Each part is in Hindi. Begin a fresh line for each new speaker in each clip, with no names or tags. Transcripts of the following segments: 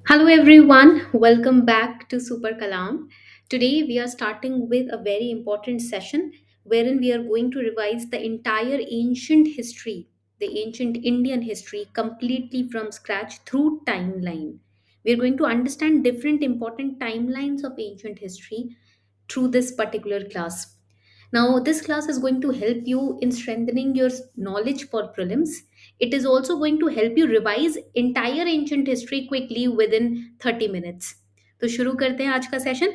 Hello everyone, welcome back to Super Kalam. Today we are starting with a very important session wherein we are going to revise the entire ancient history, the ancient Indian history completely from scratch through timeline. We are going to understand different important timelines of ancient history through this particular class. Now, this class is going to help you in strengthening your knowledge for prelims. It is also going to help you revise entire ancient history quickly within 30 minutes. तो शुरू करते हैं आज का सेशन.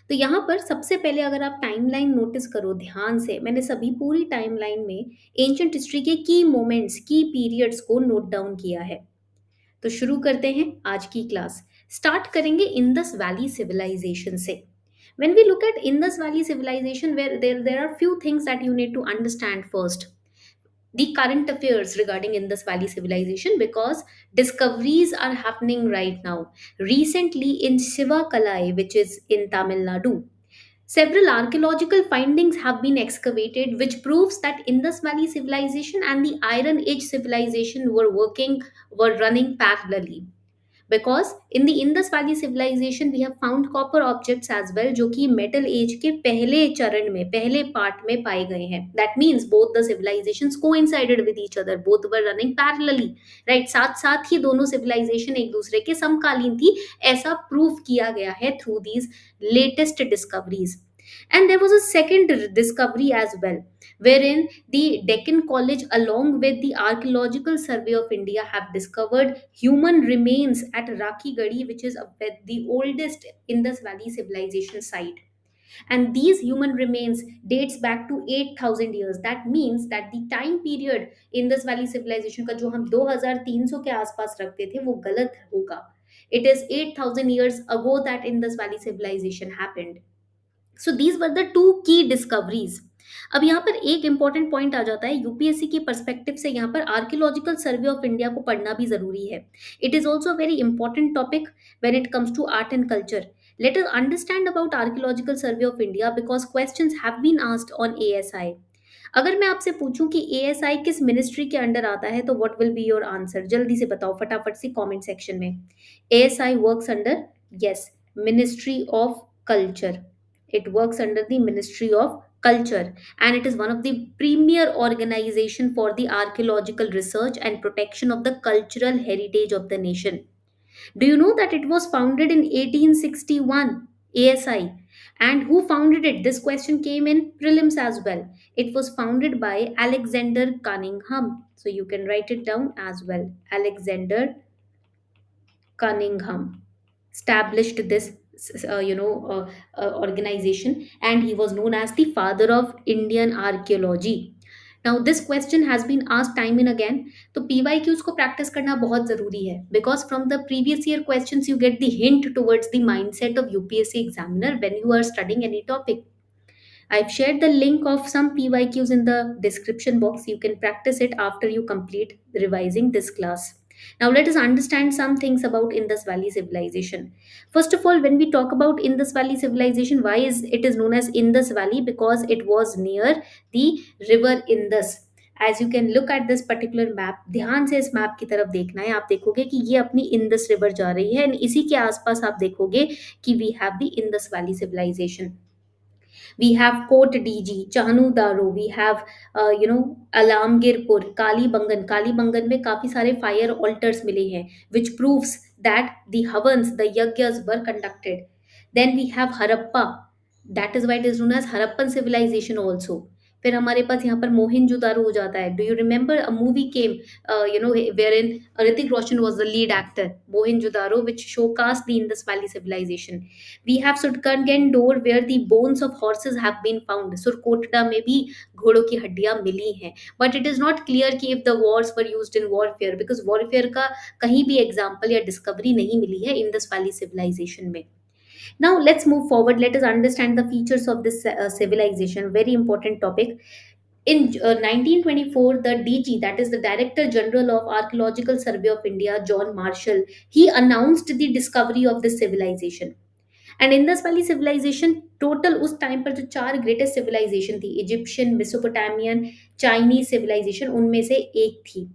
तो यहाँ पर सबसे पहले अगर आप टाइमलाइन नोटिस करो ध्यान से, मैंने सभी पूरी टाइमलाइन में एंशंट हिस्ट्री के की मोमेंट्स की पीरियड्स को नोट डाउन किया है. तो शुरू करते हैं आज की क्लास. स्टार्ट करेंगे इंडस वैली सिविलाइजेशन से. When we look at Indus Valley civilization, where there are few things that you need to understand first. The current affairs regarding Indus Valley civilization, because discoveries are happening right now. Recently in Sivakalai, which is in Tamil Nadu, several archaeological findings have been excavated, which proves that Indus Valley civilization and the Iron Age civilization were running parallelly. Because in the Indus valley civilisation we have found copper objects as well, जो कि मेटल एज के पहले चरण में पहले पार्ट में पाए गए हैं. That means both the civilisations coincided with each other, both were running parallelly. Right, साथ साथ ही दोनों सिविलाइजेशन एक दूसरे के समकालीन थी, ऐसा प्रूव किया गया है through these latest discoveries. And there was a second discovery as well, wherein the Deccan College, along with the Archaeological Survey of India, have discovered human remains at Rakhi, which is the oldest Indus Valley civilization site. And these human remains dates back to 8000 years. That means that the time period Indus Valley civilization का जो हम 2300 के आसपास रखते थे वो गलत होगा. It is 8000 years ago that Indus Valley civilization happened. So these were the two की डिस्कवरीज. अब यहाँ पर एक इंपॉर्टेंट पॉइंट आ जाता है यूपीएससी के परस्पेक्टिव से. यहाँ पर आर्कियोलॉजिकल सर्वे ऑफ इंडिया को पढ़ना भी जरूरी है. It is also very important topic when it comes to art and culture. Let us understand about archaeological survey of India because questions have been asked on ASI. अगर मैं आपसे पूछूं कि एएसआई किस मिनिस्ट्री के अंडर आता है तो what will be your answer? जल्दी से बताओ फटाफट से कमेंट सेक्शन में. ASI works under, yes, ministry of culture. It works under the Ministry of Culture, and it is one of the premier organization for the archaeological research and protection of the cultural heritage of the nation. Do you know that it was founded in 1861, ASI? And who founded it? This question came in prelims as well. It was founded by Alexander Cunningham. So you can write it down as well. Alexander Cunningham established this organization, and he was known as the father of Indian archaeology. Now this question has been asked time and again. तो PYQs को practice करना बहुत ज़रूरी है, because from the previous year questions you get the hint towards the mindset of UPSC examiner when you are studying any topic. I've shared the link of some PYQs in the description box. You can practice it after you complete revising this class. Now, let us understand some things about Indus Valley civilization. First of all, when we talk about Indus Valley civilization, why is it is known as Indus Valley? Because it was near the river Indus. As you can look at this particular map, ध्यान से इस मैप की तरफ देखना है. आप देखोगे कि ये अपनी इंडस रिवर जा रही है, and इसी के आसपास आप देखोगे कि we have the Indus Valley civilization. We have Kot DG, Chahanu Daro, we have Alamgirpur, Kalibangan. Kalibangan में काफी सारे fire altars मिले हैं, which proves that the Havans, the Yagyas were conducted. Then we have Harappa, that is why it is known as Harappan civilization also. फिर हमारे पास यहाँ पर मोहिंजोदारो हो जाता है. Do you remember a movie came wherein Hrithik Roshan was the lead actor, Mohenjo-daro, which showcased the Indus Valley civilization. We have Surkangan door where the bones of horses have been found. Surkotda में भी घोड़ों की हड्डियां मिली हैं. But it is not clear कि if the wars were used in warfare, because warfare का कहीं भी example या discovery नहीं मिली है Indus Valley civilization में. Now let's move forward. Let us understand the features of this civilization. Very important topic. In 1924, the DG, that is the Director General of Archaeological Survey of India, John Marshall, he announced the discovery of this civilization. And Indus valley civilisation total उस टाइम पर जो चार ग्रेटेस्ट सिविलाइजेशन थी, इजिप्शियन, मेसोपोटामियन, चाइनीज सिविलाइजेशन, उनमें से एक थी.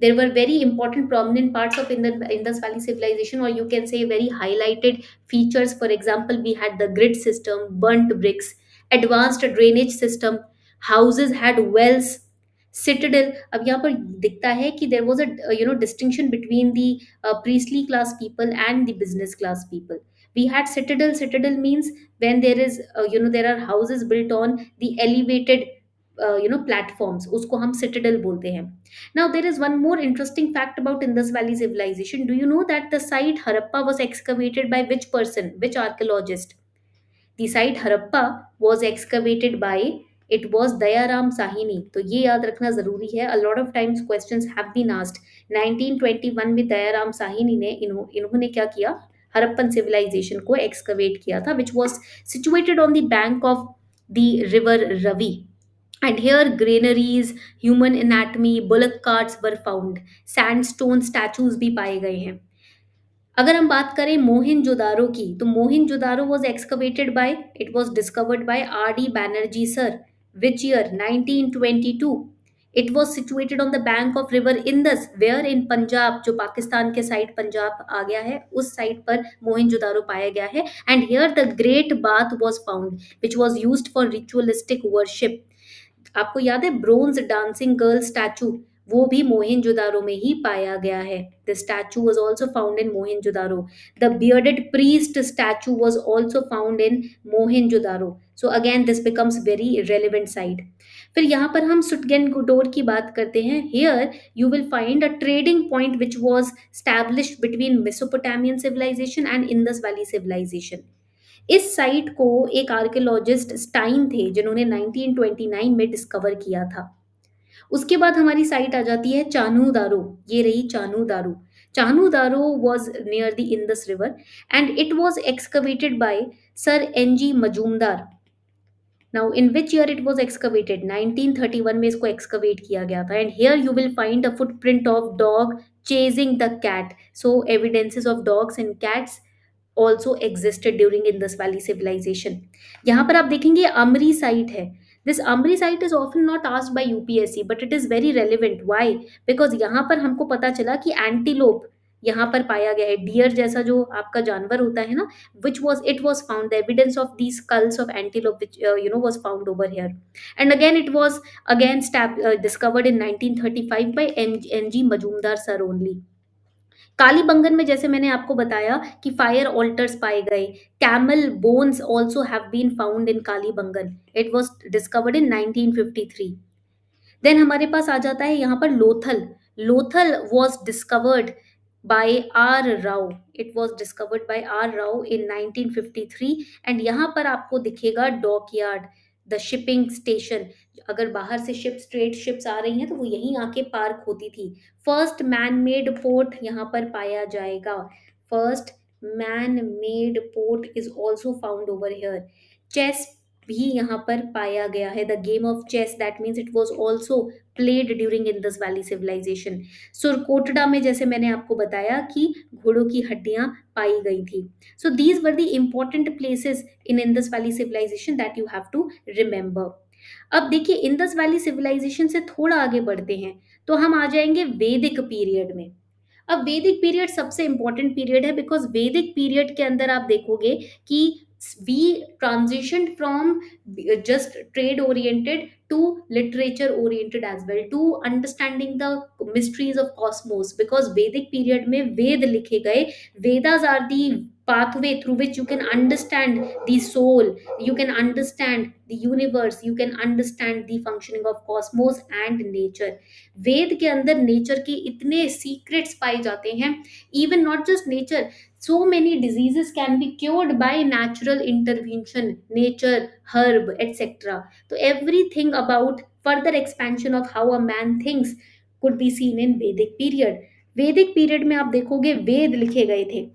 There were very important prominent parts of Indus Valley civilization, or you can say very highlighted features. For example, we had the grid system, burnt bricks, advanced drainage system, houses had wells, citadel. अब यहाँ पर दिखता है कि there was a distinction between the priestly class people and the business class people. We had citadel. Citadel means when there is there are houses built on the elevated platforms, उसको हम citadel बोलते हैं. Now, there is one more interesting fact about Indus Valley civilization. Do you know that the site Harappa was excavated by which person, which archaeologist? The site Harappa was excavated by, it was Dayaram Sahini. तो ये याद रखना जरूरी है. A lot of times questions have been asked. 1921 में दयाराम साहिनी ने इन्होंने क्या किया, हरप्पन सिविलाइजेशन को एक्सकवेट किया था, which was situated on the bank of the river Ravi. And here granaries, human anatomy, bullock carts were found. Sandstone statues भी पाए गए हैं. अगर हम बात करें मोहनजोदारो की, तो Mohenjodaro was excavated by, it was discovered by R.D. Banerjee sir. Which year? 1922. It was situated on the bank of river Indus, where in Punjab, जो पाकिस्तान के साइड पंजाब आ गया है, उस साइड पर मोहनजोदारो पाया गया है. And here the great bath was found, which was used for ritualistic worship. आपको याद है ब्रोंज डांसिंग गर्ल स्टैचू, वो भी मोहनजोदारो में ही पाया गया है. The statue was also found in Mohenjodaro. The bearded priest statue was also found in Mohenjodaro. So again this becomes very relevant site. फिर यहाँ पर हम सुटगेन कोडोर की बात करते हैं. Here you will find a trading point which was established between Mesopotamian civilisation and Indus valley civilisation. इस साइट को एक आर्कियोलॉजिस्ट स्टाइन थे जिन्होंने 1929 में डिस्कवर किया था. उसके बाद हमारी साइट आ जाती है चानू दारो. ये रही Chanhudaro. Chanhudaro was near the Indus river and it was excavated by sir N G Majumdar. Now in which year it was excavated? 1931 में इसको एक्सकवेट किया गया था. And here you will find a footprint of dog chasing the cat. So evidences of dogs and cats also existed during Indus Valley civilization. यहाँ पर आप देखेंगे अमरी साइट है. This Amri site is often not asked by UPSC, but it is very relevant. Why? Because यहाँ पर हमको पता चला कि एंटीलोप यहाँ पर पाया गया है. डियर जैसा जो आपका जानवर होता है ना, which was it was found, the evidence of these skulls of antelope which was found over here. And again it was again discovered in 1935 by NG Majumdar sir only. Kalibangan में जैसे मैंने आपको बताया कि फायर ऑल्टर्स पाए गए. Camel bones also have been found in Kalibangan. It was discovered in 1953. Then हमारे पास आ जाता है यहाँ पर Lothal. Lothal was discovered by R Rao. It was discovered by R Rao in 1953. And यहाँ पर आपको दिखेगा डॉकयार्ड, द शिपिंग स्टेशन. अगर बाहर से शिप्स, ट्रेड शिप्स आ रही हैं तो वो यहीं आके पार्क होती थी. फर्स्ट मैन मेड पोर्ट यहाँ पर पाया जाएगा. First man made port is also found over here. Chess भी यहाँ पर पाया गया है. The game of chess, that means it was also played during Indus valley civilisation. Surkotada में जैसे मैंने आपको बताया कि घोड़ों की हड्डियां पाई गई थी. So these were the important places in Indus valley civilisation that you have to remember. अब देखिए इंडस वैली सिविलाइजेशन से थोड़ा आगे बढ़ते हैं तो हम आ जाएंगे वैदिक पीरियड में. अब वैदिक पीरियड सबसे इंपॉर्टेंट पीरियड है बिकॉज वैदिक पीरियड के अंदर आप देखोगे कि we transitioned from just trade oriented to literature oriented as well, to understanding the mysteries of cosmos, because Vedic period में वेद लिखे गए. Vedas are the pathway through which you can understand the soul, you can understand the universe, you can understand the functioning of cosmos and nature. वेद के अंदर नेचर के इतने सीक्रेट्स पाए जाते हैं. Even not just nature, so many diseases can be cured by natural intervention, nature, herb, etc. So everything about further expansion of how a man thinks could be seen in Vedic period. Vedic period में आप देखोगे वेद लिखे गए थे.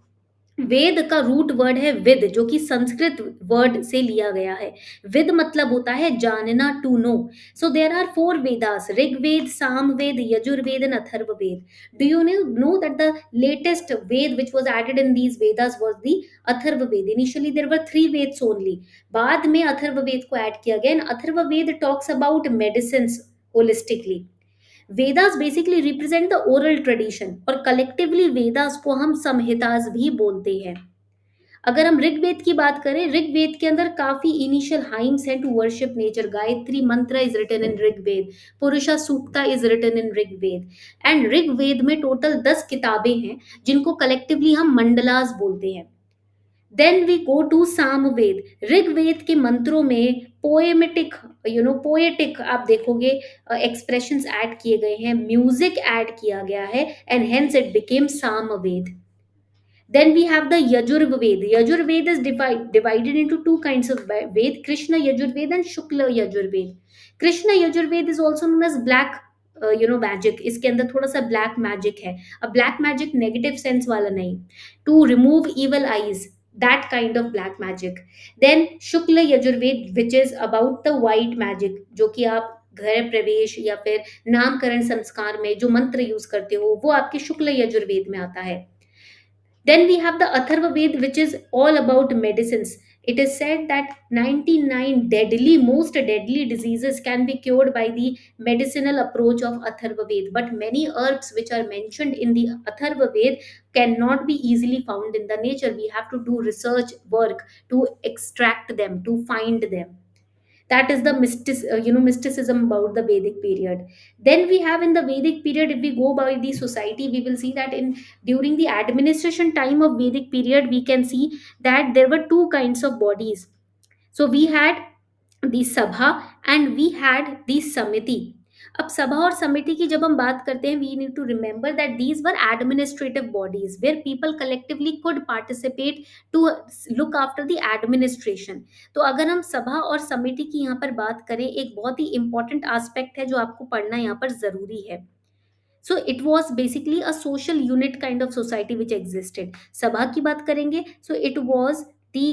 वेद का रूट वर्ड है विद, जो कि संस्कृत वर्ड से लिया गया है. विद मतलब होता है जानना, to know. So there are 4 Vedas: Rigveda, Samaveda, Yajurveda and Atharvaveda. Do you know that the latest Veda which was added in these vedas was the Atharvaveda? Initially there were 3 Vedas only. बाद में अथर्ववेद को ऐड किया गया. Atharvaveda talks about medicines holistically. Vedas basically represent the oral tradition, और कलेक्टिवली वेदास को हम संहितास भी बोलते हैं। अगर हम ऋग्वेद की बात करें, ऋग्वेद के अंदर काफी इनिशियल हाइम्स हैं to worship nature. Gayatri mantra is written in Rigveda, Purusha Sukta is written in Rigveda. And Rigveda में टोटल 10 किताबें हैं जिनको कलेक्टिवली हम मंडलास बोलते हैं। Then we go to Samaveda. Rigveda के मंत्रों में पोएमेटिक, पोएटिक आप देखोगे एक्सप्रेशंस ऐड किए गए हैं, म्यूजिक ऐड किया गया है, and hence it became Samaveda. Then we have the Yajurved. Yajurved is divided into two kinds of Ved, Krishna Yajurved and Shukla Yajurved. Krishna Yajurved is also known as black magic. इसके अंदर थोड़ा सा ब्लैक मैजिक है। अब ब्लैक मैजिक नेगेटिव सेंस वाला नहीं, to remove evil eyes, that kind of black magic. Then Shukla Yajurveda which is about the white magic, जो कि आप गृह प्रवेश या फिर नामकरण संस्कार में जो मंत्र यूज करते हो वो आपके शुक्ल यजुर्वेद में आता है। Then we have the Atharva Ved, which is all about medicines. It is said that 99 deadly, most deadly diseases can be cured by the medicinal approach of Atharva Ved. But many herbs which are mentioned in the Atharva Ved cannot be easily found in the nature. We have to do research work to extract them, to find them. That is the mysticism about the Vedic period. Then we have in the Vedic period, if we go by the society, we will see that in during the administration time of Vedic period, we can see that there were two kinds of bodies. So we had the sabha and we had the samiti. अब सभा और समिति की जब हम बात करते हैं, we need to remember that these were administrative bodies where people collectively could participate to look after the administration. तो अगर हम सभा और समिति की यहाँ पर बात करें, एक बहुत ही इंपॉर्टेंट एस्पेक्ट है जो आपको पढ़ना यहाँ पर जरूरी है। So it was basically a social unit kind of society which existed. सभा की बात करेंगे, so it was the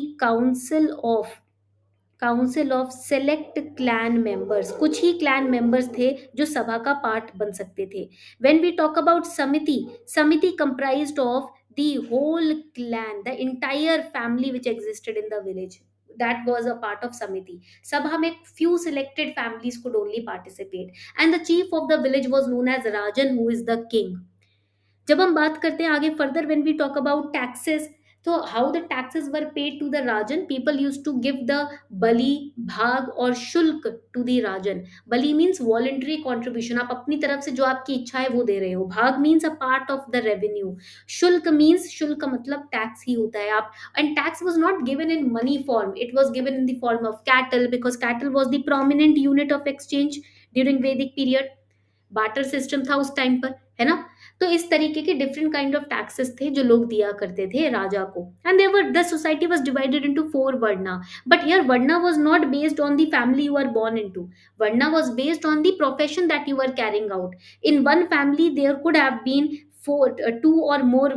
council of select clan members. कुछ ही क्लैन मेंबर्स थे जो सभा का पार्ट बन सकते थे। When we talk about Samiti, Samiti comprised of the whole clan, the entire family which existed in the village, that was a part of samiti. sabha mein few selected families could only participate, and the chief of the village was known as rajan, who is the king. जब हम बात करते हैं आगे further, when we talk about taxes, तो how the taxes were paid to the rajan, people use to give the bali, bhaga और shulka to the rajan. Bali means voluntary contribution, आप अपनी तरफ से जो आपकी इच्छा है वो दे रहे हो। भाग means a part of the revenue. शुल्क मीन्स, शुल्क मतलब टैक्स ही होता है आप। And tax was not given in money form, it was given in the form of cattle, because cattle was the prominent unit of exchange during वैदिक पीरियड। बाटर सिस्टम था उस टाइम पर, है ना। तो इस तरीके के डिफरेंट काइंड ऑफ टैक्सेस थे जो लोग दिया करते थे राजा को। And there the society was divided into 4 varna, but here varna was not based on the family you are born into. Varna was based on the profession that you were carrying out. In one family there could have been two or more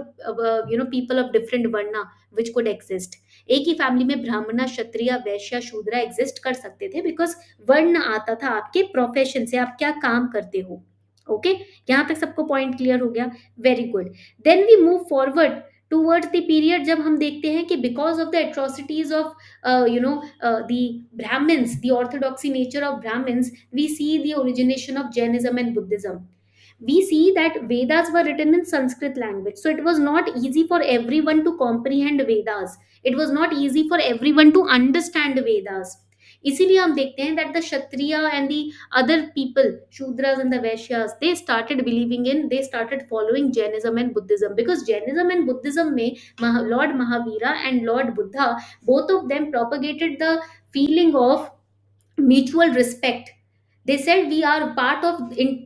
people of different varna which could exist. एक ही फैमिली में ब्राह्मणा, क्षत्रिय, वैश्य, शूद्रा एग्जिस्ट कर सकते थे, बिकॉज वर्ण आता था आपके प्रोफेशन से, आप क्या काम करते हो। ओके, यहाँ तक सबको पॉइंट क्लियर हो गया, very good. Then we move forward towards the period जब हम देखते हैं कि because of the atrocities of the Brahmins, the orthodoxy nature of Brahmins, we see the origination of Jainism and Buddhism. We see that Vedas were written in Sanskrit language, so it was not easy for everyone to comprehend Vedas. It was not easy for everyone to understand Vedas. इसीलिए हम देखते हैं that the Kshatriya and the other people, Shudras and the Vaishyas, they started following Jainism and Buddhism, because Jainism and Buddhism में Lord Mahavira and Lord Buddha, both of them propagated the feeling of mutual respect. They said we are part of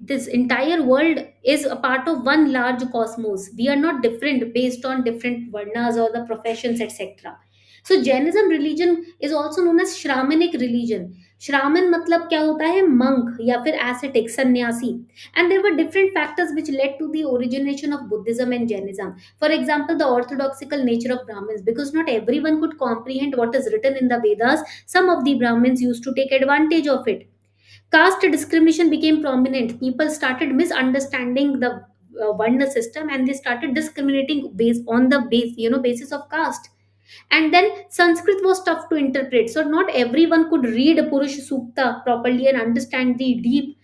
this entire world is a part of one large cosmos. We are not different based on different varnas or the professions, etc. So Jainism religion is also known as Shramanic religion. Shraman मतलब क्या होता है, monk या फिर ascetic, सन्यासी. And there were different factors which led to the origination of Buddhism and Jainism. For example, the orthodoxical nature of Brahmins, because not everyone could comprehend what is written in the Vedas. Some of the Brahmins used to take advantage of it. Caste discrimination became prominent. People started misunderstanding the Varna system, and they started discriminating based on the basis of caste. And then Sanskrit was tough to interpret, so not everyone could read Purush Sukta properly and understand the deep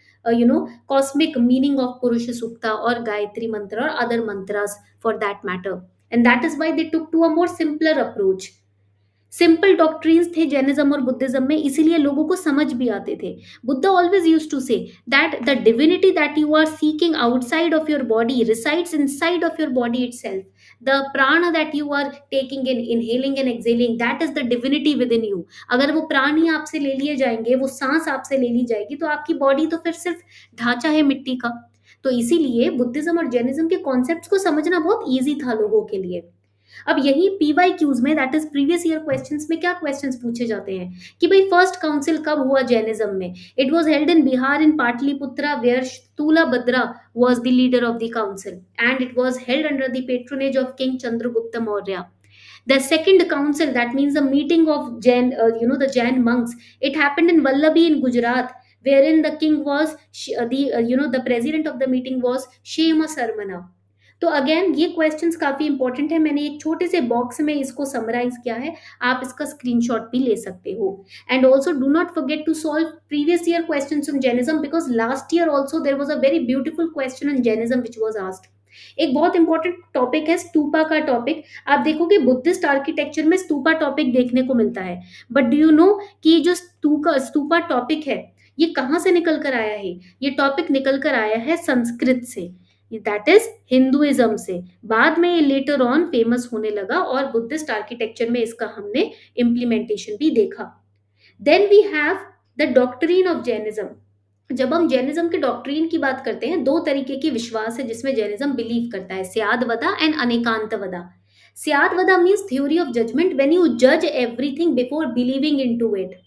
cosmic meaning of Purusha Sukta or Gayatri Mantra or other mantras for that matter. And that is why they took to a more simpler approach. Simple doctrines थे जैनिज्म और बुद्धिज्म में, इसीलिए लोगों को समझ भी आते थे. Buddha always used to say that the divinity that you are seeking outside of your body resides inside of your body itself. The prana that you are taking in, inhaling and exhaling, that is the divinity within you. अगर वो प्राण ही आपसे ले लिए जाएंगे, वो सांस आपसे ले ली जाएगी, तो आपकी बॉडी तो फिर सिर्फ ढांचा है मिट्टी का. तो इसीलिए बुद्धिज्म और जैनिज्म के कॉन्सेप्ट्स को समझना बहुत ईजी था लोगों के लिए. अब यही पीवाई क्यूज में, that is previous year questions में, क्या क्वेश्चंस पूछे जाते हैं कि भाई फर्स्ट काउंसिल कब हुआ जैनिज्म में. It was held in Bihar in Pataliputra where Stulabhadra was the leader of the council, and it was held under the patronage of King Chandragupta Maurya. The second council, that means the meeting of the Jain monks, it happened in Vallabhi in Gujarat, wherein the king was the president of the meeting was Shema Sarmana. तो अगेन ये क्वेश्चंस काफी इंपॉर्टेंट है, मैंने एक छोटे से बॉक्स में इसको समराइज किया है, आप इसका स्क्रीनशॉट भी ले सकते हो. And also do not forget to solve previous year questions on Jainism, because last year also there was a very beautiful question on Jainism which was asked. एक बहुत इंपॉर्टेंट टॉपिक है स्तूपा का टॉपिक. आप देखोगे बुद्धिस्ट आर्किटेक्चर में स्तूपा टॉपिक देखने को मिलता है, बट डू यू नो कि ये जो स्तूपा टॉपिक है ये कहाँ से निकल कर आया है. ये टॉपिक निकल कर आया है संस्कृत से, दैट इज हिंदुइज्म से. बाद में ये लेटर ऑन फेमस होने लगा और बुद्धिस्ट आर्किटेक्चर में इसका हमने इम्प्लीमेंटेशन भी देखा. Then we have the doctrine of Jainism. जब हम जैनिज्म के डॉक्ट्रीन की बात करते हैं, दो तरीके की विश्वास है जिसमें जैनिज्म बिलीव करता है, syadvada and anekantavada. Syadvada means theory of judgement, when you जज everything before believing into it.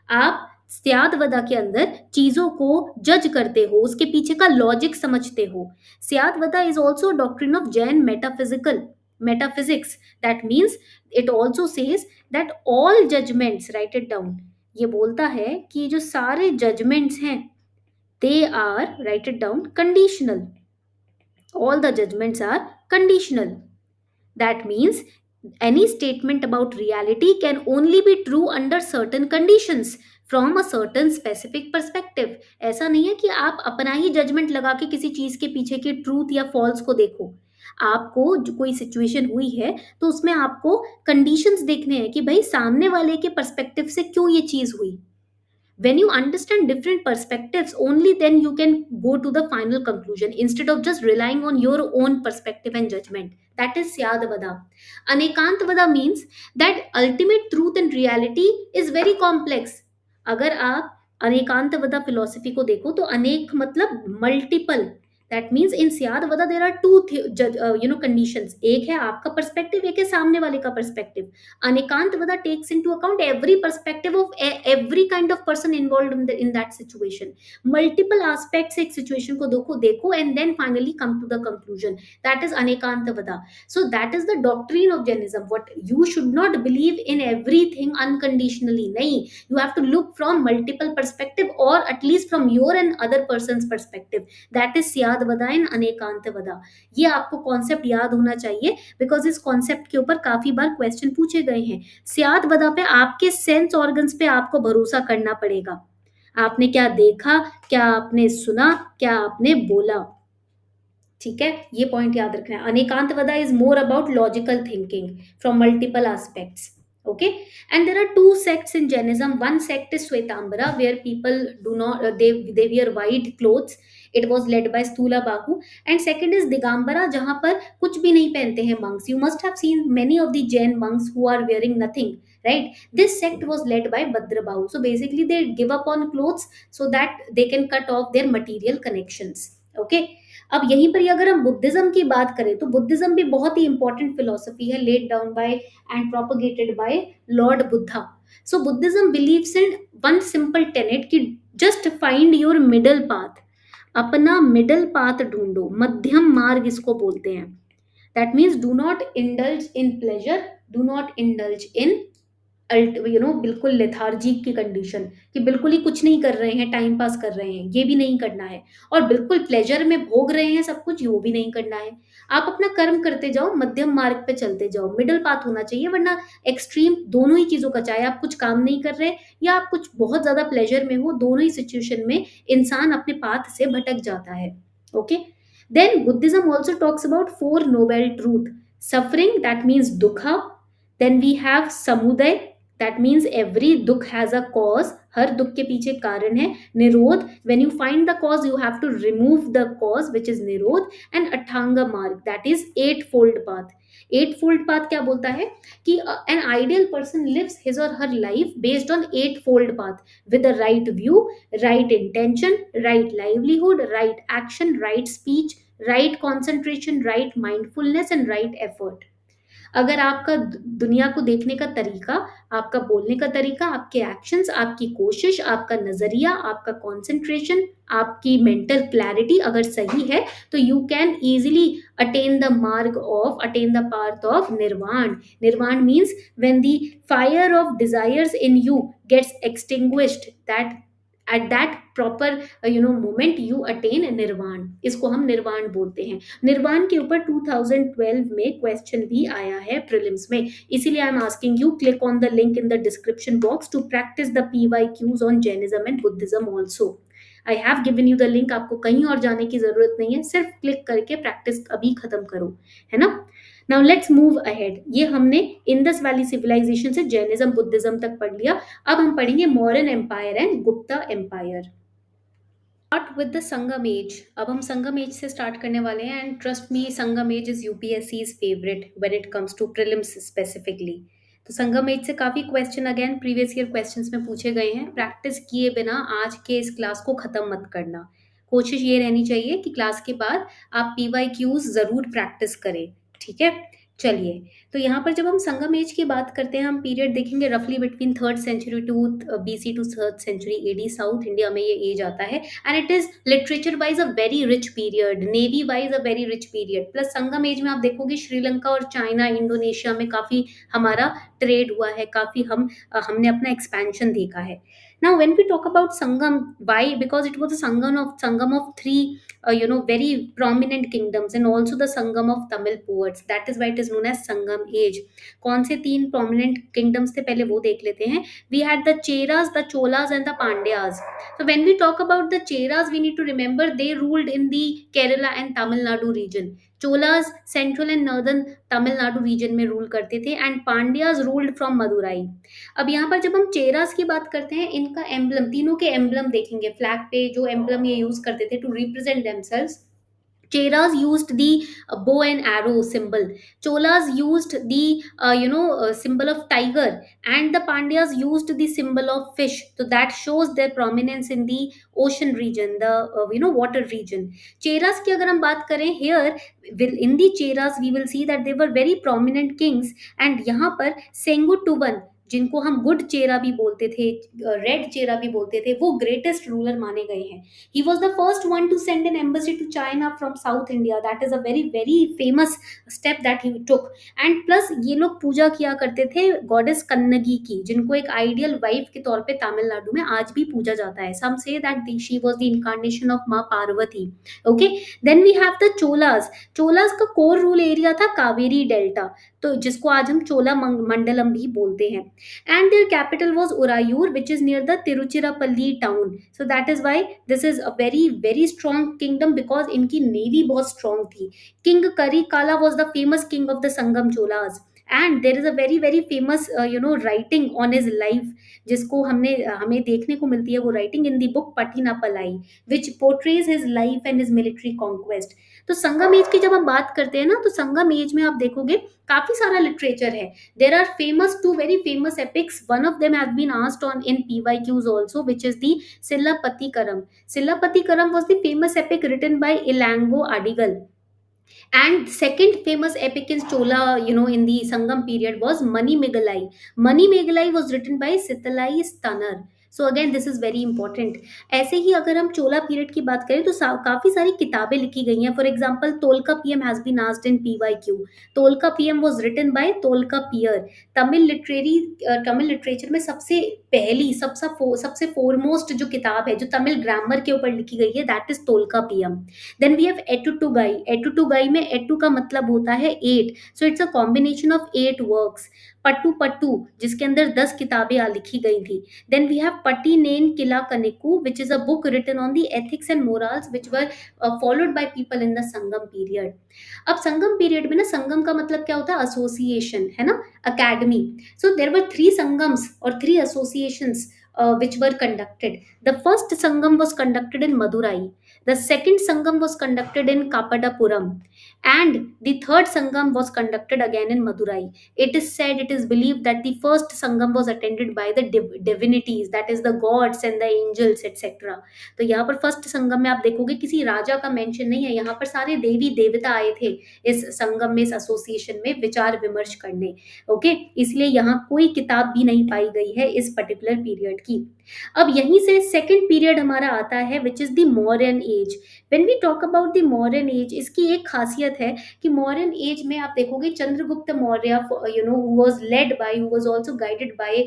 आप स्यादवदा के अंदर चीजों को जज करते हो, उसके पीछे का लॉजिक समझते हो. Syadvada is also doctrine of Jain metaphysics. That means it also says that all judgments, write it down, ये बोलता है कि जो सारे जजमेंट्स हैं they are, write it down, conditional. All the judgments are conditional. That means any statement about reality can only be true under certain conditions from a certain specific perspective. ऐसा नहीं है कि आप अपना ही जजमेंट लगा के किसी चीज के पीछे के ट्रूथ या फॉल्स को देखो. आपको जो कोई सिचुएशन हुई है तो उसमें आपको कंडीशंस देखने हैं कि भाई सामने वाले के पर्सपेक्टिव से क्यों ये चीज हुई. When you understand different perspectives, only then you can go to the final conclusion instead of just relying on your own perspective and judgment. That is Syadvada. Anekantvada means that ultimate truth and reality is very complex. अगर आप अनेकांतवदा फिलोसफी को देखो तो अनेक मतलब multiple. That means in syadvada there are two conditions. एक है आपका पर्सपेक्टिव, एक है सामने वाले का perspective. Anekantavada takes into account every perspective of every kind of person involved in that situation. Multiple aspects एक सिचुएशन को देखो and then finally come to the conclusion. That is anekantavada. So that is the doctrine of Jainism. What you should not believe in everything unconditionally. नहीं, you have to look from multiple perspective or at least from your and other person's perspective. That is Syadvada and Anekantavada. ये आपको कॉन्सेप्ट याद होना चाहिए बिकॉज इस कॉन्सेप्ट के ऊपर काफी बार क्वेश्चन पूछे गए हैं. स्यादवदा पे आपके सेंस ऑर्गन्स पे आपको भरोसा करना पड़ेगा. आपने क्या देखा, क्या आपने सुना, क्या आपने बोला. ठीक है, ये पॉइंट याद रखना है. Anekantavada is more about logical thinking from multiple aspects. Okay, and there are two sects in Jainism. One sect is Shvetambara, where people do not they wear white clothes. It was led by Stula Bahu. And second is Digambara, जहाँ पर कुछ भी नहीं पहनते हैं monks. You must have seen many of the Jain monks who are wearing nothing, right? This sect was led by Bhadra Bahu. So basically they give up on clothes so that they can cut off their material connections. Okay. अब यहीं पर अगर हम बुद्धिज्म की बात करें तो बुद्धिज्म भी बहुत ही इंपॉर्टेंट फिलोसफी है, laid down by and propagated by lord Buddha. So Buddhism believes in one simple tenet कि just find your middle path. अपना मिडल पाथ ढूंढो, मध्यम मार्ग इसको बोलते हैं. That means do not indulge in pleasure, do not indulge in बिल्कुल लेथार्जी की कंडीशन, कि बिल्कुल ही कुछ नहीं कर रहे हैं, टाइम पास कर रहे हैं, ये भी नहीं करना है। और बिल्कुल प्लेजर में भोग रहे हैं सब कुछ, वो भी नहीं करना है। आप अपना कर्म करते जाओ, मध्यम मार्ग पे चलते जाओ, मिडल पाथ होना चाहिए, वरना एक्सट्रीम दोनों ही चीजों का, चाहे आप कुछ काम नहीं कर रहे या आप कुछ बहुत ज्यादा प्लेजर में हो, दोनों ही सिचुएशन में इंसान अपने पाथ से भटक जाता है। Okay. Then Buddhism also talks about four noble truth. Suffering, that means dukkha. Then we have samudaya, that means every dukkha has a cause, हर दुख के पीछे कारण है। Nirodha, when you find the cause you have to remove the cause, which is nirodha. And ashtanga marga, that is eightfold path. Eightfold path क्या बोलता है कि an ideal person lives his और हर life based on eightfold path, with the right view, right intention, right livelihood, right action, right speech, right concentration, right mindfulness and right effort। अगर आपका दुनिया को देखने का तरीका, आपका बोलने का तरीका, आपके एक्शंस, आपकी कोशिश, आपका नजरिया, आपका कंसंट्रेशन, आपकी मेंटल क्लैरिटी अगर सही है, तो you can easily attain the path of nirvana. Nirvana means when the fire of desires in you gets extinguished, that at that proper moment you attain nirvana. इसको हम निर्वाण बोलते हैं। निर्वाण के ऊपर 2012 में क्वेश्चन भी आया है प्रीलिम्स में, इसीलिए I am asking you, click on the link in the description box to practise the PYQs on Jainism and Buddhism also. I have given you the link, आपको कहीं और जाने की जरूरत नहीं है, सिर्फ क्लिक करके प्रैक्टिस अभी खत्म करो, है ना। Now let's move ahead. ये हमने इंडस वैली सिविलाइजेशन से जैनिज्म बुद्धिज्म तक पढ़ लिया। अब हम पढ़ेंगे Mauryan empire and Gupta empire. Start with the Sangam age. अब हम संगम एज से स्टार्ट करने वाले हैं, and trust me, Sangam age is UPSC's favourite when it comes to prelims specifically. तो संगम एज से काफी question again previous year questions में पूछे गए हैं। प्रैक्टिस किए बिना आज के इस क्लास को खत्म मत करना। कोशिश ये रहनी चाहिए कि क्लास के बाद आप PYQs जरूर प्रैक्टिस करें, ठीक है। चलिए, तो यहाँ पर जब हम संगम एज की बात करते हैं, हम पीरियड देखेंगे रफली between third century to BC to third century AD। South India में ये एज आता है, and it is literature wise a very rich period, navy wise a very rich period. Plus Sangam age में आप देखोगे श्रीलंका और चाइना, इंडोनेशिया में काफी हमारा ट्रेड हुआ है, काफी हमने अपना एक्सपेंशन देखा है। Now when we talk about Sangam, why? Because it was a Sangam of three very prominent kingdoms, and also the Sangam of Tamil poets, that is why it is known as Sangam age। कौन से तीन prominent kingdoms थे पहले वो देख लेते हैं। We had the Cheras, the Cholas and the Pandyas। So when we talk about the Cheras, we need to remember they ruled in the Kerala and Tamil Nadu region। Cholas central and northern Tamil Nadu region में रूल करते थे, and Pandyas ruled from Madurai. अब यहाँ पर जब हम चेरास की बात करते हैं, इनका एम्बलम, तीनों के एम्बलम देखेंगे फ्लैग पे, जो एम्बलम ये यूज करते थे to represent themselves. Cheras used the bow and arrow symbol. Cholas used the symbol of tiger, and the Pandyas used the symbol of fish. So that shows their prominence in the ocean region, the water region. Cheras की अगर हम बात करें, here in the Cheras we will see that they were very prominent kings, and यहाँ पर Sengutuvan, जिनको हम गुड चेरा भी बोलते थे, रेड चेरा भी बोलते थे, वो ग्रेटेस्ट रूलर माने गए हैं। He was the first one to send an embassy to China from South India. That is a very very famous step that he took. And plus ये लोग पूजा किया करते थे गॉडेस कन्नगी की, जिनको एक आइडियल वाइफ के तौर पे तमिलनाडु में आज भी पूजा जाता है। Some say that she was the incarnation of माँ Parvati. Okay, then we have the Cholas। Cholas का कोर रूल एरिया था कावेरी डेल्टा, तो जिसको आज हम चोला मंडलम भी बोलते हैं। And their capital was Urayur, which is near the Tiruchirappalli town। So that is why this is a very very strong kingdom, because इनकी नेवी बहुत strong थी। King Karikala was the famous king of the Sangam Cholas, and there is a very very famous writing on his life, जिसको हमें देखने को मिलती है वो writing in the book Patinapalai, which portrays his life and his military conquest। तो संगम एज की जब हम बात करते हैं ना, तो संगम एज में आप देखोगे काफी सारा लिटरेचर है। There are two very famous epics. One of them has been asked on in PYQs also, which is the Sillapatikaram। Sillapatikaram was the famous epic written by Ilango Adigal. And second famous epic in Chola, in the Sangam period was Mani Megalai। Mani Megalai was written by Sitalai Stunner। So again this is very important. ऐसे ही अगर हम चोला पीरियड की बात करें तो काफी सारी किताबें लिखी गई हैं। For example Tolkappiyam has been asked in PYQ। Tolkappiyam was written by Tolkappiyar. Tamil literature में सबसे पहली सबसे फोरमोस्ट जो किताब है जो तमिल ग्रामर के ऊपर लिखी गई है, that is Tolkappiyam. Then we have Ettuthogai. Ettuthogai में एटू का मतलब होता है eight, so it's a combination of 8 works. Pattuppattu जिसके अंदर 10 किताबें लिखी गई थी। Then we have Patinen Kila Kaniku, which is a book written on the ethics and morals which were followed by people in the Sangam period. अब संगम पीरियड में ना, संगम का मतलब क्या होता है? एसोसिएशन, है ना, अकेडमी। सो देर वर 3 संगम्स और 3 associations which were conducted. The first Sangam was conducted in Madurai. The second Sangam was conducted in Kapadapuram. And the third Sangam was conducted again in Madurai. It is said, it is believed that the first Sangam was attended by the divinities, that is the gods and the angels, etc. तो यहाँ पर फर्स्ट संगम में आप देखोगे किसी राजा का मेंशन नहीं है, यहाँ पर सारे देवी देवता आए थे इस संगम में, इस एसोसिएशन में विचार विमर्श करने। ओके, इसलिए यहाँ कोई किताब भी नहीं पाई गई है इस पर्टिकुलर पीरियड की। अब यहीं से सेकंड पीरियड हमारा आता है which is the modern age. When we talk about the modern age, इसकी एक खासियत है कि मॉडर्न एज में आप देखोगे Chandragupta Maurya, you know, who was led by, who was also guided by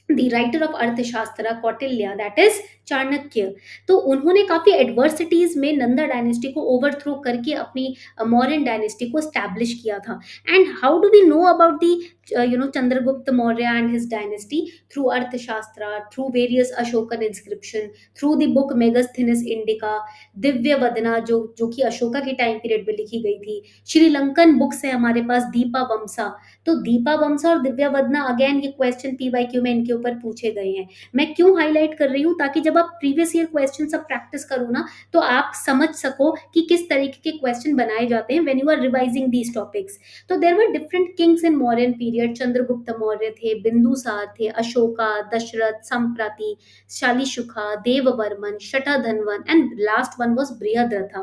the writer of अर्थशास्त्र कौटिल्य, दैट इज चाणक्य। तो उन्होंने काफी एडवर्सिटीज में नंदा डायनेस्टी को ओवरथ्रो करके अपनी मौर्यन डायनेस्टी को स्टैब्लिश किया था। And how do we know about the Chandragupta Maurya and his dynasty? Through Arthashastra, through various Ashokan inscription, through the book Megasthenes Indica, Divyavadana जो कि अशोका के टाइम पीरियड में लिखी गई थी। श्रीलंकन बुक्स है हमारे पास, दीपा वंसा। तो दीपा वंसा और दिव्य वदना, अगेन ये क्वेश्चन PYQ में इनके ऊपर पूछे गए हैं। मैं क्यों हाईलाइट कर रही हूँ? ताकि जब आप प्रीवियस ईयर क्वेश्चन सब प्रैक्टिस करो ना, तो आप समझ सको कि किस तरीके के क्वेश्चन बनाए जाते हैं when you are revising these topics. तो there were different kings in Mauryan period. Chandragupta Maurya थे, बिंदुसार थे, Ashoka, Dasharatha, Samprati, Shalishuka, Devavarman, Shatadhanvan and last one was Brihadratha.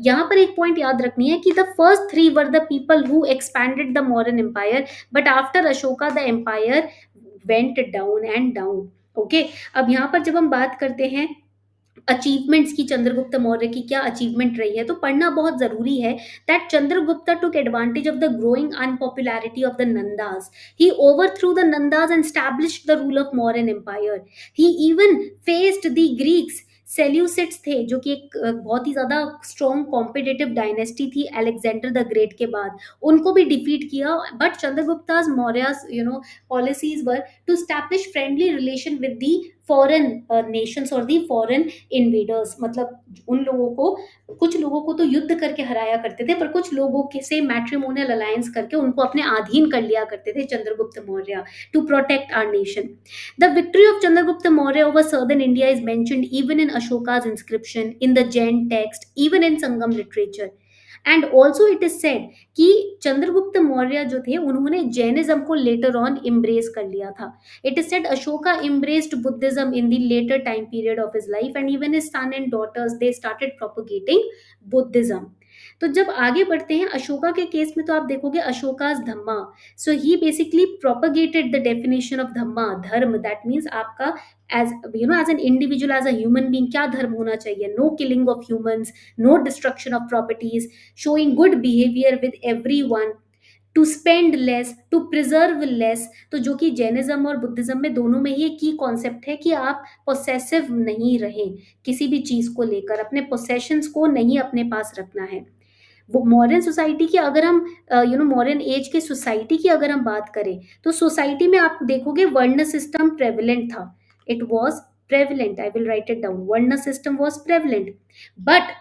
यहाँ पर एक पॉइंट याद रखनी है कि the first 3 were the people who expanded the Mauryan empire, but after Ashoka the empire went down and down. Okay, अब यहाँ पर जब हम बात करते हैं अचीवमेंट्स की, चंद्रगुप्त मौर्य की क्या अचीवमेंट रही है, तो पढ़ना बहुत जरूरी है। That Chandragupta took advantage of the growing unpopularity of the Nandas. He overthrew the Nandas and established the rule of Mauryan empire. He even faced the Greeks. Seleucids थे जो कि एक बहुत ही ज्यादा स्ट्रॉन्ग कॉम्पिटिटिव डायनेस्टी थी अलेक्जेंडर द ग्रेट के बाद, उनको भी डिफीट किया। But Chandragupta's Maurya's policies were to establish friendly relation with the foreign nations और दी फॉरेन इन्वेडर्स। मतलब उन लोगों को, कुछ लोगों को तो युद्ध करके हराया करते थे, पर कुछ लोगों के से मैट्रिमोनियल अलायंस करके उनको अपने अधीन कर लिया करते थे Chandragupta Maurya, to protect our nation. The victory of Chandragupta Maurya over southern India is mentioned even in Ashoka's inscription, in the Jain text, even in Sangam literature. And also it is said कि चंद्रगुप्त मौर्य जो थे उन्होंने जैनिज्म को लेटर ऑन इम्ब्रेस कर लिया था। It is said Ashoka embraced Buddhism in the later time period of his life and even his son and daughters they started propagating Buddhism. तो जब आगे बढ़ते हैं अशोका के केस में, तो आप देखोगे Ashoka's dhamma. So he basically propagated the definition of dhamma, dharma, that means आपका as as an individual, as a human being क्या धर्म होना चाहिए। No killing of humans, no destruction of properties, showing good behaviour with everyone, to spend less, to preserve less. तो जो कि जैनिज्म और बुद्धिज्म में दोनों में ही एक की कॉन्सेप्ट है कि आप पोसेसिव नहीं रहें किसी भी चीज को लेकर, अपने पोसेशंस को नहीं अपने पास रखना है। वो मॉडर्न सोसाइटी की अगर हम मॉडर्न एज के सोसाइटी की अगर हम बात करें, तो सोसाइटी में आप देखोगे वर्ण सिस्टम प्रेवलेंट था। It was prevalent, I will write it down, varna system was prevalent. But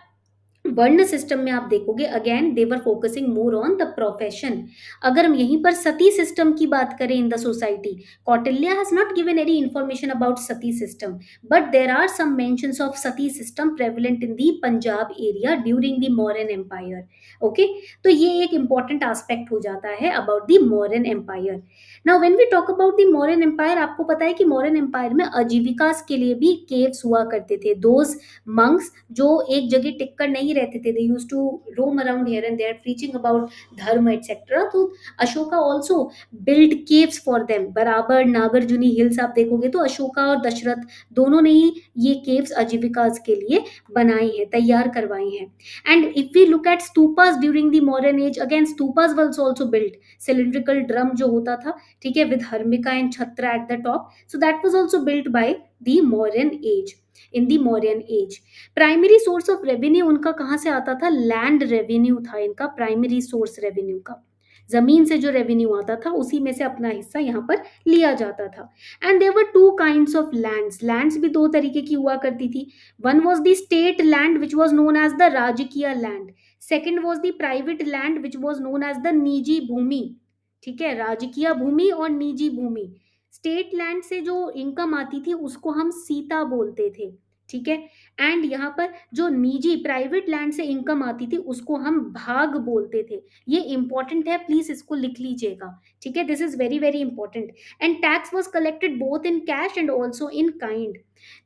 varna system में आप देखोगे again they were focusing more on the profession. अगर हम यहीं पर सती सिस्टम की बात करें in the society, Kautilya has not given any information about sati system, but there are some mentions of sati system prevalent in the Punjab area during the Mauryan empire. Okay, तो ये एक इंपॉर्टेंट एस्पेक्ट हो जाता है about the Mauryan empire. Now when we talk about the Mauryan empire, आपको पता है कि मौर्यन एम्पायर में आजीविका के लिए भी केव्स हुआ करते थे। दोज मंक्स जो एक जगह टिककर नहीं रहते थे, they used to roam around here and there preaching about dharma etcetera. तो Ashoka also build caves for them, Barabar Nagarjuni hills आप देखोगे तो अशोका और दशरथ दोनों ने ही ये केव्स आजीविकास के लिए बनाई है, तैयार करवाई हैं। And if we look at stupas during the modern age, again stupas was also built, cylindrical drum जो होता था, ठीक है, with harmika and chhatra at the top, so that was also built by the Mauryan age, in the Mauryan age. Primary source of revenue उनका कहाँ से आता था? लैंड रेवेन्यू था इनका प्राइमरी सोर्स रेवेन्यू का, जमीन से जो रेवेन्यू आता था उसी में से अपना हिस्सा यहाँ पर लिया जाता था। And there were two kinds of lands, lands भी दो तरीके की हुआ करती थी। One was the state land which was known as the rajkiya land, second was the private land which was known as the niji bhoomi, ठीक है, राजकीय भूमि और निजी भूमि। स्टेट लैंड से जो इनकम आती थी उसको हम सीता बोलते थे, ठीक है, एंड यहाँ पर जो निजी प्राइवेट लैंड से इनकम आती थी उसको हम भाग बोलते थे। ये इंपॉर्टेंट है, प्लीज इसको लिख लीजिएगा, ठीक है, this is very very important. And tax was collected both in cash and also in kind.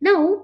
Now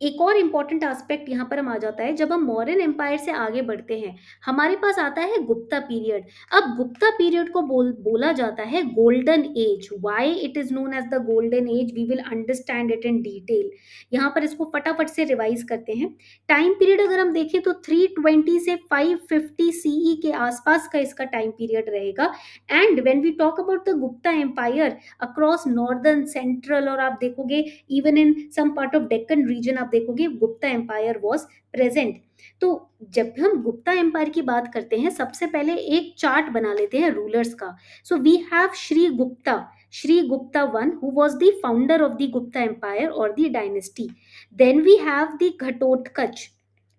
एक और इंपॉर्टेंट एस्पेक्ट यहाँ पर हम आ जाता है, जब हम मौर्यन एम्पायर से आगे बढ़ते हैं हमारे पास आता है गुप्ता पीरियड। अब गुप्ता पीरियड को बोला जाता है golden age. Why it is known as the golden age we will understand it in detail. यहाँ पर इसको फटाफट से रिवाइज करते हैं। टाइम पीरियड अगर हम देखें तो 320 से 550 सीई के आसपास का इसका टाइम पीरियड रहेगा। And when we talk about the Gupta empire across northern central, और आप देखोगे even in some part of Deccan region आप देखोगे गुप्ता एम्पायर वाज प्रेजेंट। तो जब हम गुप्ता एम्पायर की बात करते हैं सबसे पहले एक चार्ट बना लेते हैं रूलर्स का। So we have Shri Gupta one who was the founder of the Gupta empire और the dynasty. Then we have the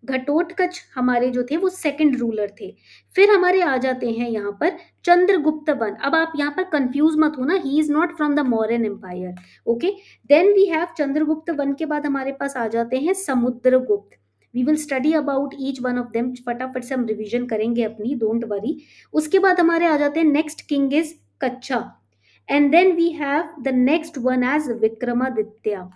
Ghatotkacha हमारे जो थे वो सेकंड रूलर थे। फिर हमारे आ जाते हैं यहाँ पर चंद्रगुप्त वन। अब आप यहाँ पर कंफ्यूज मत होना, he is not from the Mauryan empire, okay. Then we have Chandragupta one के बाद हमारे पास आ जाते हैं Samudragupta. We will study about each one of them, फटाफट से हम रिवीजन करेंगे अपनी, डोंट वरी। उसके बाद हमारे आ जाते हैं next king is Kacha, and then we have the next one as Vikramaditya.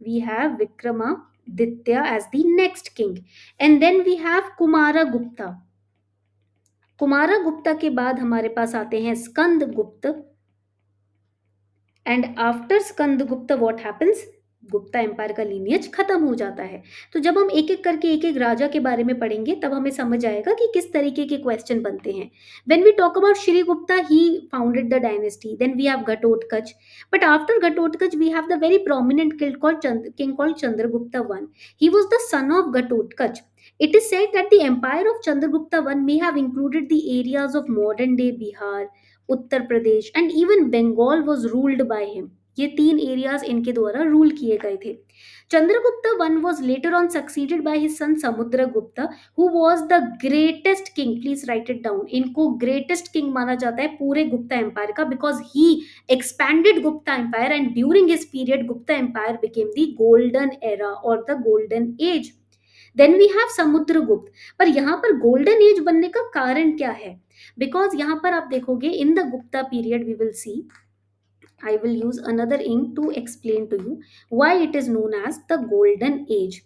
We have Vikramaditya as the next king, and then we have Kumaragupta। Kumaragupta के बाद हमारे पास आते हैं Skandagupta, and after Skandagupta what happens? Gupta empire का लीनियज खत्म हो जाता है। तो जब हम एक एक करके एक एक राजा के बारे में पढ़ेंगे तब हमें समझ आएगा कि किस तरीके के क्वेश्चन बनते हैं। When we talk about Shri Gupta he founded the dynasty, then we have Ghatotkacha, but after Ghatotkacha we have the very prominent king called Chandragupta I। He was the son of Ghatotkacha। It is said that the empire of Chandragupta I may have included the areas of modern day Bihar, Uttar Pradesh and even Bengal was ruled by him. ये तीन एरियाज इनके द्वारा रूल किए गए थे। Chandragupta one was later on succeeded by his son Samudragupta who was the greatest king. Please write it down, इनको ग्रेटेस्ट किंग माना जाता है पूरे गुप्ता एम्पायर का, because he expanded Gupta empire and during his period Gupta empire became the golden era और the golden as. Then we have Samudragupta. पर यहाँ पर गोल्डन एज बनने का कारण क्या है? बिकॉज यहाँ पर आप देखोगे in the Gupta period we will see, I will use another ink to explain to you why it is known as the golden age।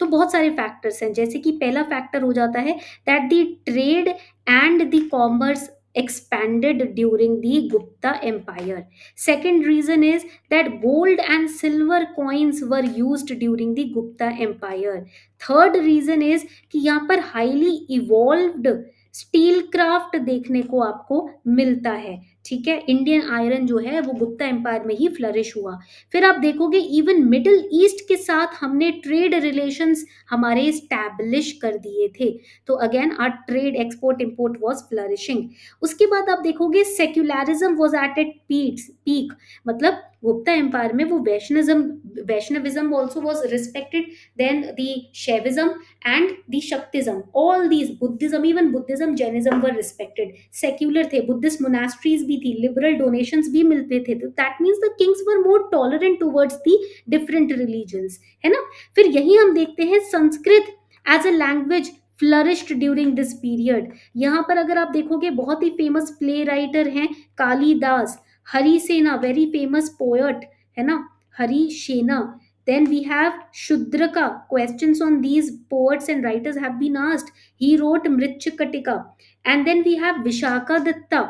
तो बहुत सारे फैक्टर्स हैं, जैसे कि पहला फैक्टर हो जाता है that the trade and the commerce expanded during the Gupta Empire। Second reason is that gold and silver coins were used during the Gupta Empire। Third reason is कि यहाँ पर highly evolved स्टील क्राफ्ट देखने को आपको मिलता है, ठीक है। इंडियन आयरन जो है वो गुप्ता एम्पायर में ही फ्लरिश हुआ। फिर आप देखोगे इवन मिडिल ईस्ट के साथ हमने ट्रेड रिलेशंस हमारे स्टैब्लिश कर दिए थे। तो again our trade export import was flourishing. उसके बाद आप देखोगे secularism was at its peak, मतलब गुप्ता एम्पायर में वो Vaishnavism also was respected, then the Shaivism and the Shaktism, all these Buddhism, even Buddhism, Jainism were respected, secular थे, Buddhist monasteries भी थी, liberal donations भी मिलते थे। तो that means the kings were more tolerant towards the different religions, है ना। फिर यही हम देखते हैं Sanskrit as a language flourished during this period. यहाँ पर अगर आप देखोगे बहुत ही फेमस प्ले राइटर हैं Kalidas, Harisena very famous poet है ना, Harisena, Then we have Shudraka. Questions on these poets and writers have been asked. He wrote Mritchakatika. And then we have Vishaka Datta.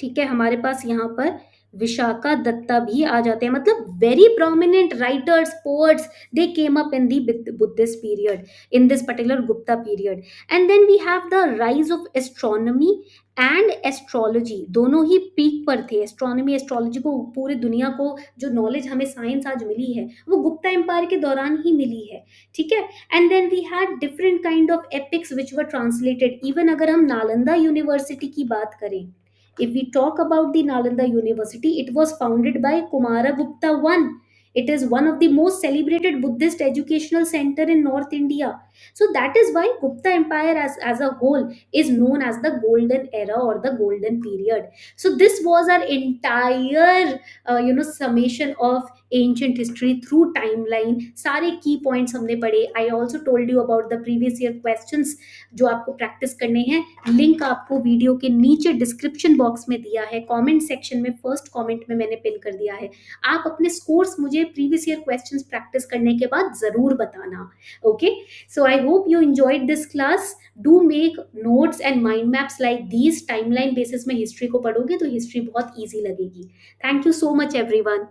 ठीक है, हमारे पास यहाँ पर विशाखा दत्ता भी आ जाते हैं. मतलब very prominent writers, poets, they came up in the Buddhist period, in this particular Gupta period. And then we have the rise of astronomy and astrology. दोनों ही पीक पर थे. एस्ट्रोनॉमी, एस्ट्रोलॉजी को, पूरी दुनिया को जो नॉलेज हमें साइंस आज मिली है वो गुप्ता एम्पायर के दौरान ही मिली है. ठीक है. And then we had different kind of epics which were translated. Even अगर हम नालंदा यूनिवर्सिटी की बात करें, if we talk about the Nalanda University, it was founded by Kumaragupta I. It is one of the most celebrated Buddhist educational center in North India. So that is why Gupta Empire as a whole is known as the golden era or the golden period. So this was our entire summation of ancient history through timeline. सारे की पॉइंट्स हमने पढ़े. I also told you about the previous year questions जो आपको प्रैक्टिस करने हैं. लिंक आपको वीडियो के नीचे डिस्क्रिप्शन बॉक्स में दिया है, कमेंट सेक्शन में फर्स्ट कमेंट में मैंने पिन कर दिया है. आप अपने स्कोर्स मुझे प्रीवियस ईयर क्वेश्चंस प्रैक्टिस करने के बाद जरूर बताना. Okay, so I hope you enjoyed this class. Do make notes and mind maps like these. Timeline basis में हिस्ट्री को पढ़ोगे तो हिस्ट्री बहुत ईजी लगेगी. Thank you so much everyone.